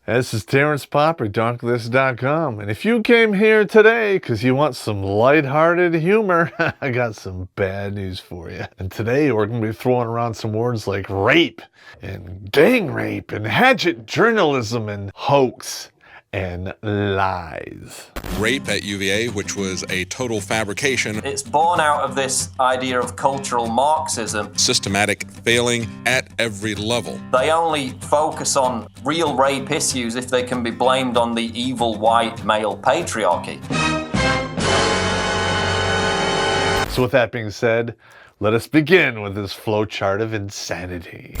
This is Terrence Popper, darklist.com, and if you came here today because you want some lighthearted humor, I got some bad news for you. And today we're going to be throwing around some words like rape, and gang rape, and hatchet journalism, and hoax, and lies. Grape at UVA, which was a total fabrication. It's born out of this idea of cultural Marxism. Systematic failing at every level. They only focus on real rape issues if they can be blamed on the evil white male patriarchy. So with that being said, let us begin with this flowchart of insanity.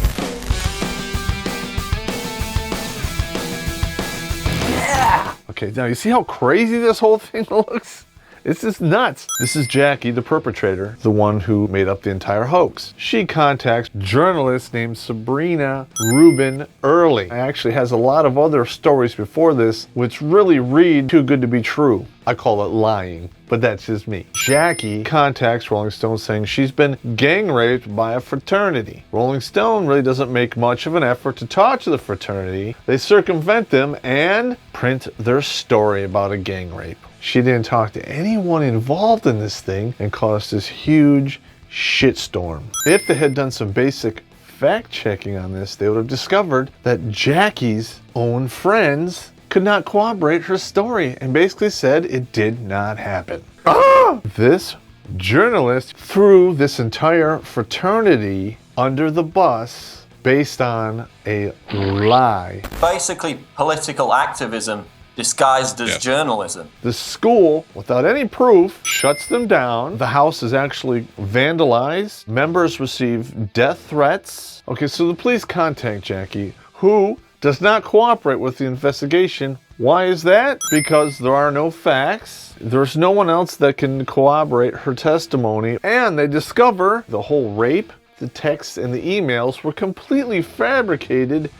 Okay, now you see how crazy this whole thing looks? This is nuts. This is Jackie, the perpetrator, the one who made up the entire hoax. She contacts journalist named Sabrina Rubin Early. Actually has a lot of other stories before this, which really read too good to be true. I call it lying, but that's just me. Jackie contacts Rolling Stone saying she's been gang raped by a fraternity. Rolling Stone really doesn't make much of an effort to talk to the fraternity. They circumvent them and print their story about a gang rape. She didn't talk to anyone involved in this thing and caused this huge shitstorm. If they had done some basic fact checking on this, they would have discovered that Jackie's own friends could not corroborate her story and basically said it did not happen. This journalist threw this entire fraternity under the bus based on a lie. Basically, political activism disguised as journalism. The school, without any proof, shuts them down. The house is actually vandalized. Members receive death threats. Okay, so the police contact Jackie, who does not cooperate with the investigation. Why is that? Because there are no facts. There's no one else that can corroborate her testimony. And they discover the whole rape, the texts, and the emails were completely fabricated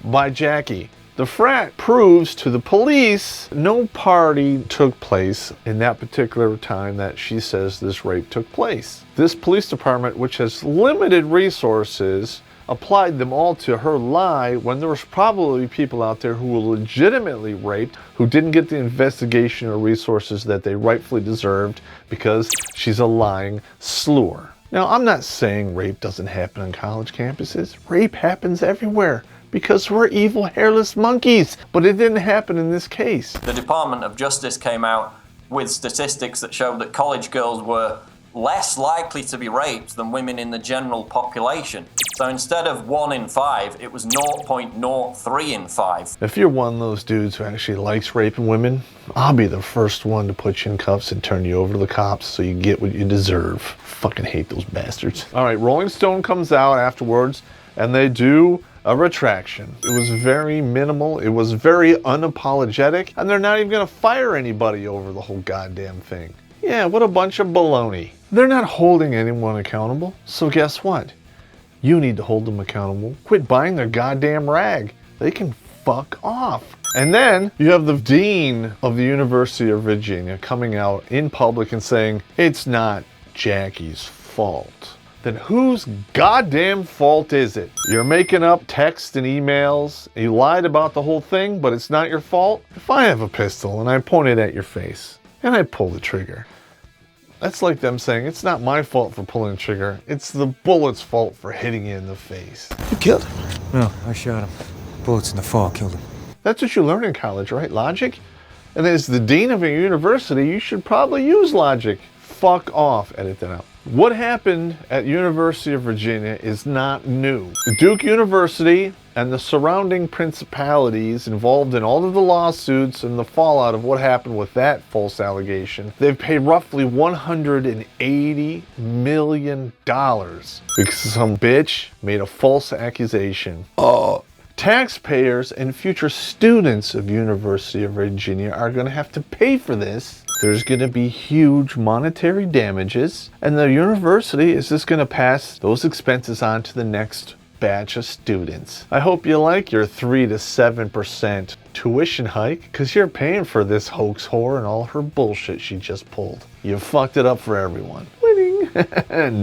by Jackie. The frat proves to the police no party took place in that particular time that she says this rape took place. This police department, which has limited resources, applied them all to her lie when there was probably people out there who were legitimately raped, who didn't get the investigation or resources that they rightfully deserved because she's a lying slur. Now, I'm not saying rape doesn't happen on college campuses. Rape happens everywhere, because we're evil, hairless monkeys. But it didn't happen in this case. The Department of Justice came out with statistics that showed that college girls were less likely to be raped than women in the general population. So instead of 1 in 5, it was 0.03 in 5. If you're one of those dudes who actually likes raping women, I'll be the first one to put you in cuffs and turn you over to the cops so you get what you deserve. Fucking hate those bastards. All right, Rolling Stone comes out afterwards and they do a retraction. It was very minimal, it was very unapologetic, and they're not even gonna fire anybody over the whole goddamn thing. Yeah, what a bunch of baloney. They're not holding anyone accountable, so guess what? You need to hold them accountable. Quit buying their goddamn rag. They can fuck off. And then you have the dean of the University of Virginia coming out in public and saying, it's not Jackie's fault. Then whose goddamn fault is it? You're making up texts and emails, you lied about the whole thing, but it's not your fault? If I have a pistol and I point it at your face, and I pull the trigger, that's like them saying, it's not my fault for pulling the trigger, it's the bullet's fault for hitting you in the face. You killed him? No, I shot him. Bullets in the fall killed him. That's what you learn in college, right? Logic? And as the dean of a university, you should probably use logic. Fuck off. Edit that out. What happened at University of Virginia is not new. Duke University and the surrounding principalities involved in all of the lawsuits and the fallout of what happened with that false allegation, they've paid roughly $180 million because some bitch made a false accusation. Taxpayers and future students of University of Virginia are going to have to pay for this. There's going to be huge monetary damages, and the university is just going to pass those expenses on to the next batch of students. I hope you like your 3 to 7% tuition hike, because you're paying for this hoax whore and all her bullshit she just pulled. You fucked it up for everyone. Winning.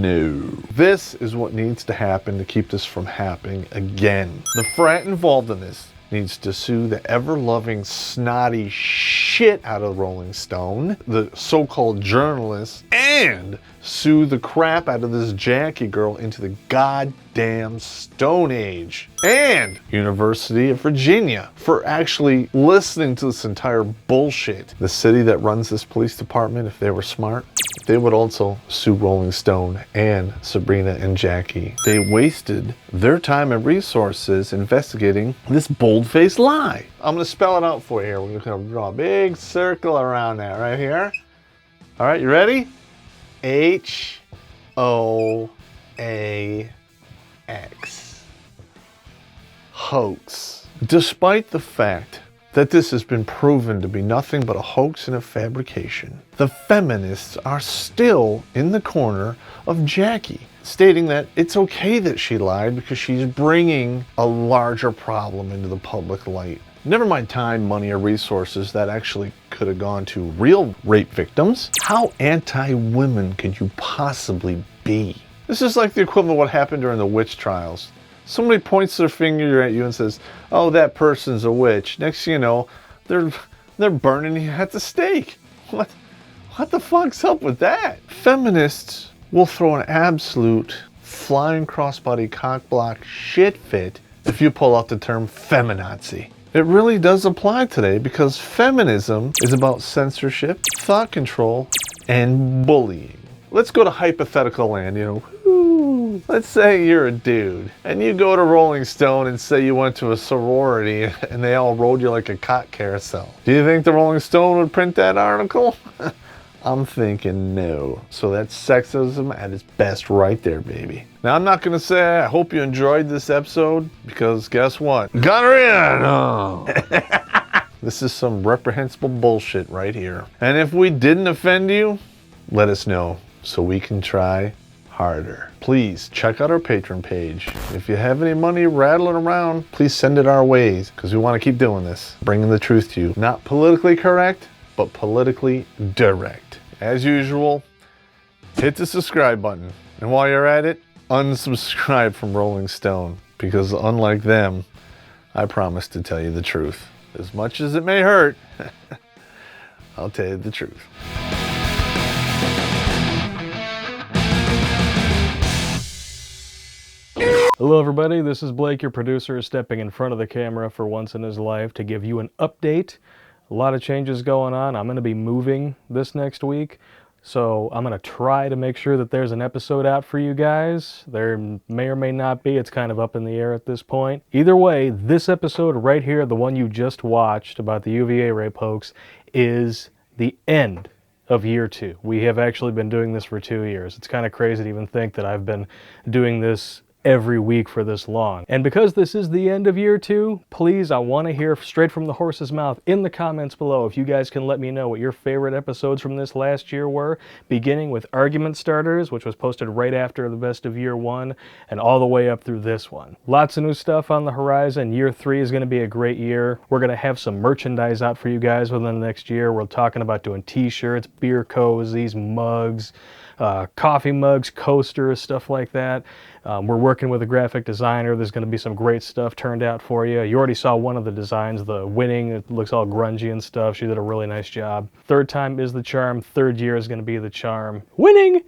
No. This is what needs to happen to keep this from happening again. The frat involved in this needs to sue the ever-loving snotty shit out of Rolling Stone, the so-called journalists, and sue the crap out of this Jackie girl into the goddamn Stone Age. And University of Virginia for actually listening to this entire bullshit. The city that runs this police department, if they were smart, they would also sue Rolling Stone and Sabrina and Jackie. They wasted their time and resources investigating this bold-faced lie. I'm gonna spell it out for you here. We're gonna draw a big circle around that right here. All right, you ready? H-O-A-X. Hoax. Despite the fact that this has been proven to be nothing but a hoax and a fabrication, the feminists are still in the corner of Jackie, stating that it's okay that she lied because she's bringing a larger problem into the public light. Never mind time, money, or resources that actually could have gone to real rape victims. How anti-women could you possibly be? This is like the equivalent of what happened during the witch trials. Somebody points their finger at you and says, oh, that person's a witch. Next thing you know, they're burning you at the stake. What the fuck's up with that? Feminists will throw an absolute flying crossbody cockblock shit fit if you pull out the term feminazi. It really does apply today because feminism is about censorship, thought control, and bullying. Let's go to hypothetical land, Let's say you're a dude and you go to Rolling Stone and say you went to a sorority and they all rode you like a cock carousel. Do you think the Rolling Stone would print that article? I'm thinking no. So that's sexism at its best right there, baby. Now, I'm not going to say I hope you enjoyed this episode because guess what? Got her in! Oh. This is some reprehensible bullshit right here. And if we didn't offend you, let us know so we can try harder. Please check out our Patreon page. If you have any money rattling around, please send it our ways because we want to keep doing this, bringing the truth to you. Not politically correct, but politically direct. As usual, hit the subscribe button. And while you're at it, unsubscribe from Rolling Stone because unlike them, I promise to tell you the truth. As much as it may hurt, I'll tell you the truth. Hello everybody, this is Blake, your producer, stepping in front of the camera for once in his life to give you an update. A lot of changes going on. I'm going to be moving this next week, so I'm going to try to make sure that there's an episode out for you guys. There may or may not be. It's kind of up in the air at this point. Either way, this episode right here, the one you just watched about the UVA rape hoax, is the end of year 2. We have actually been doing this for 2 years. It's kind of crazy to even think that I've been doing this every week for this long. And because this is the end of year 2, please, I want to hear straight from the horse's mouth in the comments below if you guys can let me know what your favorite episodes from this last year were, beginning with Argument Starters, which was posted right after the best of year 1, and all the way up through this one. Lots of new stuff on the horizon. Year 3 is going to be a great year. We're going to have some merchandise out for you guys within the next year. We're talking about doing t-shirts, beer cozies, mugs, coffee mugs, coasters, stuff like that. We're working with a graphic designer. There's going to be some great stuff turned out for you. You already saw one of the designs, the Winning. It looks all grungy and stuff. She did a really nice job. Third time is the charm. Third year is going to be the charm. Winning!